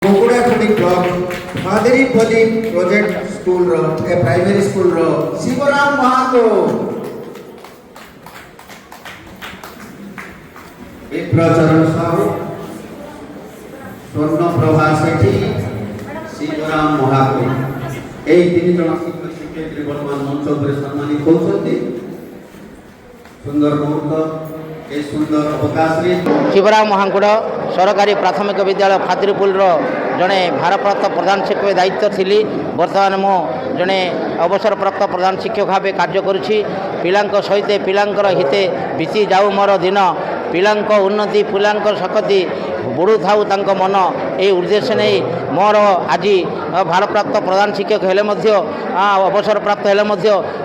कोकुड़ाखड़ी block Madaripalli project school primary school Shivram Mahato Biplacharan Sahu Swarnaprabha Sethi Shivram Mahato यही तीन जन शिक्षक शिक्षयित्री वर्तमान मंच पर सम्मानित होती सुंदर मुहूर्त ए सुंदर अवकाश शिवराम महाकुड़ सरकारी प्राथमिक विद्यालय फातिरपुल जड़े भारप्राप्त प्रधान शिक्षक दायित्व थी बर्तमान मो जड़े अवसरप्राप्त प्रधान शिक्षक भाव कार्य करुँची पिला सहित पिलांकर हिते बीती जाऊ मोर दिन पिला उन्नति पिला शक्ति बढ़ू थाऊ तांको मन ये उद्देश्य नहीं मोर आज भारप्राप्त प्रधान शिक्षक हेले अवसर प्राप्त हेले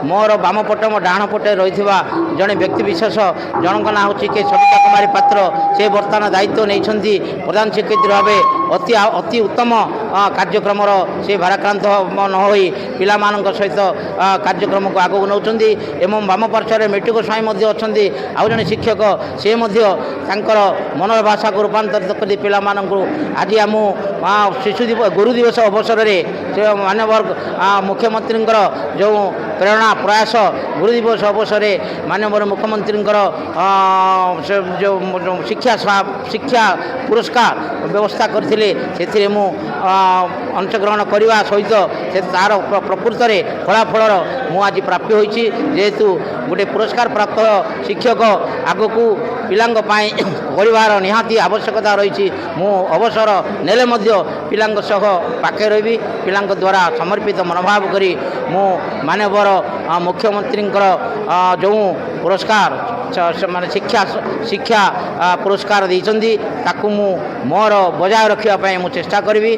मोर बाम पट मो डाण पटे रही जड़े व्यक्ति विशेष जनक ना हूँ के सविता कुमारी पात्र से बर्तमान दायित्व नहीं प्रधान शिक्षक भाव अति उत्तम कार्यक्रम से भाराक्रांत न हो पिला सहित कार्यक्रम को आगू नौ एवं बाम पार्श्वर मेट्रिक स्वाई अच्छा आउ जड़े शिक्षक से मनोर भाषा को रूपांतरित कर पिला आज आम शिशु दिवस गुरु दिवस अवसर में मानवर मुख्यमंत्री जो प्रेरणा प्रयास गुरु दिवस अवसर में मानवर मुख्यमंत्री जो शिक्षा पुरस्कार व्यवस्था करते अंशग्रहण करने सहित से तार प्रकृत में फलाफल मुझे प्राप्ति होती जेहेतु गोटे पुरस्कार प्राप्त शिक्षक आग को पिला परिवार निहाती आवश्यकता रही मु अवसर नेले पिला पाखे रही पिला द्वारा समर्पित मनोभाव करी मु मानवर मुख्यमंत्री जो पुरस्कार माने शिक्षा पुरस्कार देइछन्ती ताकू मु मोर बजाय रखिया पई मु चेष्टा करी।